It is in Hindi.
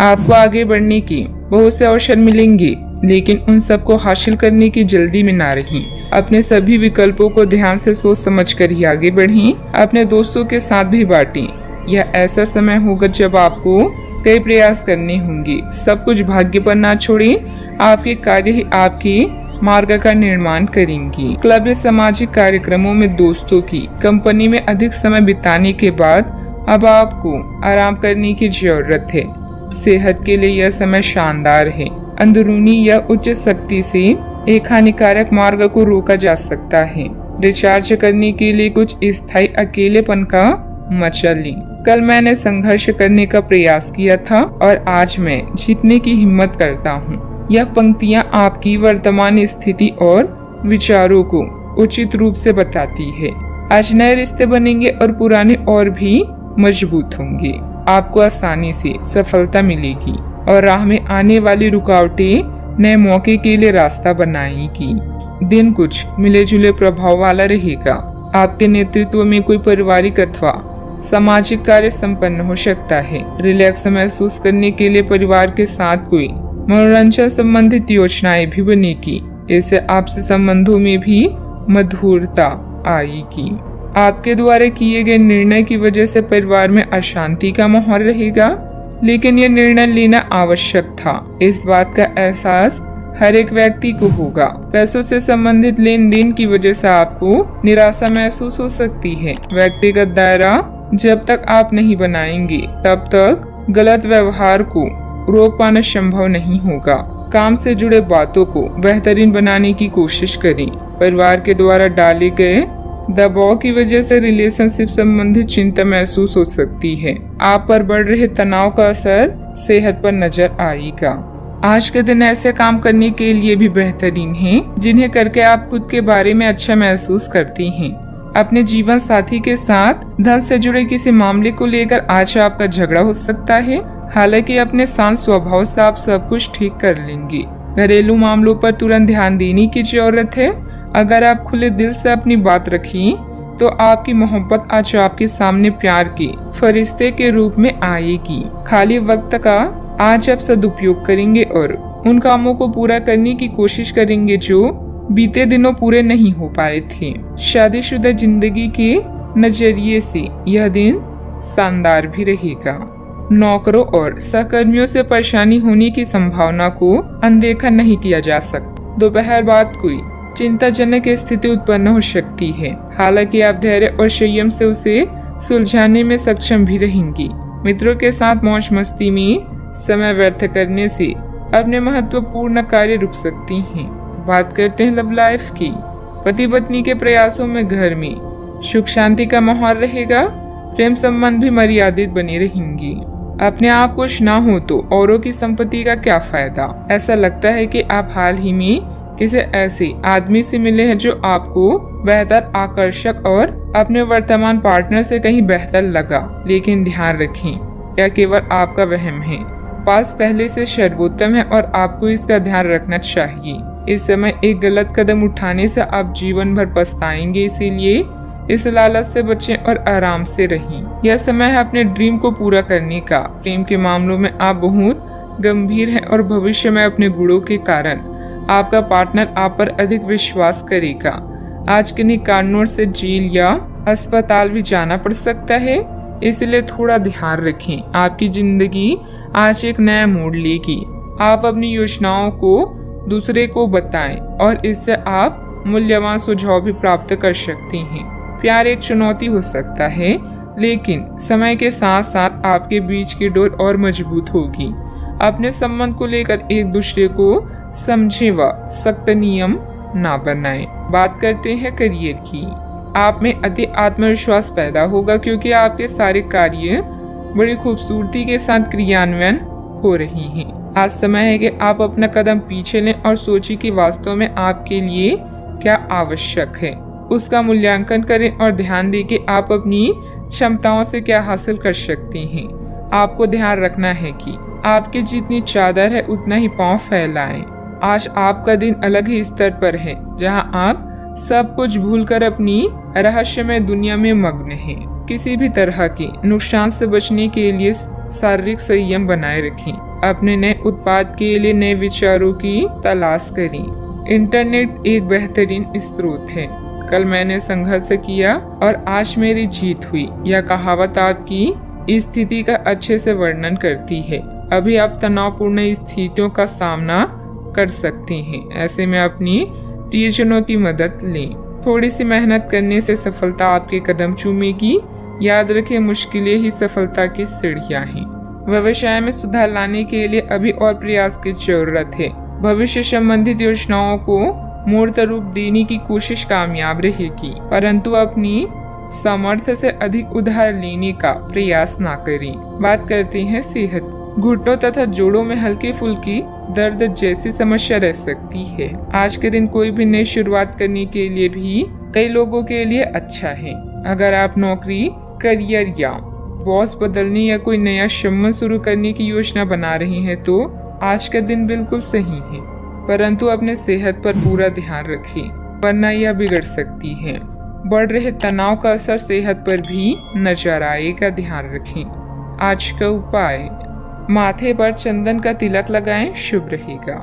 आपको आगे बढ़ने की बहुत से अवसर मिलेंगे, लेकिन उन सबको हासिल करने की जल्दी में ना रहें। अपने सभी विकल्पों को ध्यान से सोच समझ कर ही आगे बढ़ें। अपने दोस्तों के साथ भी बांटें। यह ऐसा समय होगा जब आपको कई प्रयास करने होंगे। सब कुछ भाग्य पर ना छोड़ें। आपके कार्य ही आपके मार्ग का निर्माण करेंगे। क्लब या सामाजिक कार्यक्रमों में दोस्तों की कंपनी में अधिक समय बिताने के बाद अब आपको आराम करने की जरूरत है। सेहत के लिए यह समय शानदार है। अंदरूनी या उच्च शक्ति से एक हानिकारक मार्ग को रोका जा सकता है। रिचार्ज करने के लिए कुछ स्थायी अकेलेपन का मजा लें। कल मैंने संघर्ष करने का प्रयास किया था और आज मैं जीतने की हिम्मत करता हूँ। यह पंक्तियाँ आपकी वर्तमान स्थिति और विचारों को उचित रूप से बताती है। आज नए रिश्ते बनेंगे और पुराने और भी मजबूत होंगे। आपको आसानी से सफलता मिलेगी और राह में आने वाली रुकावटें नए मौके के लिए रास्ता बनाएगी। दिन कुछ मिले जुले प्रभाव वाला रहेगा। आपके नेतृत्व में कोई पारिवारिक अथवा सामाजिक कार्य संपन्न हो सकता है। रिलैक्स महसूस करने के लिए परिवार के साथ कोई मनोरंजन संबंधित योजनाएं भी बनेगी। इससे आपसे संबंधों में भी मधुरता आएगी। आपके द्वारा किए गए निर्णय की वजह से परिवार में अशांति का माहौल रहेगा, लेकिन यह निर्णय लेना आवश्यक था। इस बात का एहसास हर एक व्यक्ति को होगा। पैसों से संबंधित लेन देन की वजह से आपको निराशा महसूस हो सकती है। व्यक्तिगत दायरा जब तक आप नहीं बनाएंगे तब तक गलत व्यवहार को रोक पाना संभव नहीं होगा। काम से जुड़े बातों को बेहतरीन बनाने की कोशिश करें। परिवार के द्वारा डाले गए दबाव की वजह से रिलेशनशिप संबंधित चिंता महसूस हो सकती है। आप पर बढ़ रहे तनाव का असर सेहत पर नजर आएगा। आज के दिन ऐसे काम करने के लिए भी बेहतरीन हैं, जिन्हें करके आप खुद के बारे में अच्छा महसूस करती हैं। अपने जीवन साथी के साथ धन से जुड़े किसी मामले को लेकर आज आपका झगड़ा हो सकता है। हालांकि अपने शांत स्वभाव से आप सब कुछ ठीक कर लेंगे। घरेलू मामलों पर तुरंत ध्यान देने की जरूरत है। अगर आप खुले दिल से अपनी बात रखें तो आपकी मोहब्बत आज आपके सामने प्यार के फरिश्ते के रूप में आएगी। खाली वक्त का आज आप सदुपयोग करेंगे और उन कामों को पूरा करने की कोशिश करेंगे जो बीते दिनों पूरे नहीं हो पाए थे। शादीशुदा जिंदगी के नजरिए से यह दिन शानदार भी रहेगा। नौकरों और सहकर्मियों से परेशानी होने की संभावना को अनदेखा नहीं किया जा सकता। दोपहर बाद कोई चिंताजनक स्थिति उत्पन्न हो सकती है। हालांकि आप धैर्य और संयम से उसे सुलझाने में सक्षम भी रहेंगी। मित्रों के साथ मौज मस्ती में समय व्यर्थ करने से अपने महत्वपूर्ण कार्य रुक सकती हैं। बात करते हैं लव लाइफ की। पति पत्नी के प्रयासों में घर में सुख शांति का माहौल रहेगा। प्रेम संबंध भी मर्यादित बने रहेंगे। अपने आप कुछ ना हो तो औरों की संपत्ति का क्या फायदा। ऐसा लगता है कि आप हाल ही में किसी ऐसे आदमी से मिले हैं जो आपको बेहतर, आकर्षक और अपने वर्तमान पार्टनर से कहीं बेहतर लगा। लेकिन ध्यान रखें, यह केवल आपका वहम है। पास पहले से सर्वोत्तम है और आपको इसका ध्यान रखना चाहिए। इस समय एक गलत कदम उठाने से आप जीवन भर पछताएंगे। इसीलिए इस लालच से बचें और आराम से रहें। यह समय है अपने ड्रीम को पूरा करने का। प्रेम के मामलों में आप बहुत गंभीर हैं और भविष्य में अपने गुणों के कारण आपका पार्टनर आप पर अधिक विश्वास करेगा। आज किन्हीं कारणों से जेल या अस्पताल भी जाना पड़ सकता है, इसलिए थोड़ा ध्यान रखें। आपकी जिंदगी आज एक नया मोड़ लेगी। आप अपनी योजनाओं को दूसरे को बताएं और इससे आप मूल्यवान सुझाव भी प्राप्त कर सकते हैं। प्यार एक चुनौती हो सकता है, लेकिन समय के साथ साथ आपके बीच की डोर और मजबूत होगी। अपने संबंध को लेकर एक दूसरे को समझे व सख्त नियम ना बनाएं। बात करते हैं करियर की। आप में अति आत्मविश्वास पैदा होगा क्योंकि आपके सारे कार्य बड़ी खूबसूरती के साथ क्रियान्वयन हो रही हैं। आज समय है कि आप अपना कदम पीछे लें और सोचिए कि वास्तव में आपके लिए क्या आवश्यक है। उसका मूल्यांकन करें और ध्यान दें कि आप अपनी क्षमताओं से क्या हासिल कर सकते हैं। आपको ध्यान रखना है कि आपकी जितनी चादर है उतना ही पांव फैलाएं। आज आपका दिन अलग ही स्तर पर है, जहां आप सब कुछ भूलकर अपनी रहस्यमय दुनिया में मग्न हैं। किसी भी तरह की नुकसान से बचने के लिए शारीरिक संयम बनाए रखें। अपने नए उत्पाद के लिए नए विचारों की तलाश करें। इंटरनेट एक बेहतरीन स्रोत है। कल मैंने संघर्ष किया और आज मेरी जीत हुई। यह कहावत आपकी स्थिति का अच्छे से वर्णन करती है। अभी आप तनावपूर्ण स्थितियों का सामना कर सकते हैं। ऐसे में अपनी प्रियजनों की मदद लें। थोड़ी सी मेहनत करने से सफलता आपके कदम चूमेगी। याद रखें, मुश्किलें ही सफलता की सीढ़ियां हैं। व्यवसाय में सुधार लाने के लिए अभी और प्रयास की जरूरत है। भविष्य संबंधित योजनाओं को मूर्त रूप देने की कोशिश कामयाब रहेगी, परंतु अपनी सामर्थ्य से अधिक उधार लेने का प्रयास ना करें। बात करते हैं सेहत। घुटनों तथा जोड़ों में हल्की फुल्की दर्द जैसी समस्या रह सकती है। आज के दिन कोई भी नई शुरुआत करने के लिए भी कई लोगों के लिए अच्छा है। अगर आप नौकरी, करियर या बॉस बदलने या कोई नया संबंध शुरू करने की योजना बना रहे हैं तो आज का दिन बिल्कुल सही है, परंतु अपने सेहत पर पूरा ध्यान रखें, वरना यह बिगड़ सकती है। बढ़ रहे तनाव का असर सेहत पर भी नजर आएगा, ध्यान रखें। आज का उपाय, माथे पर चंदन का तिलक लगाएं, शुभ रहेगा।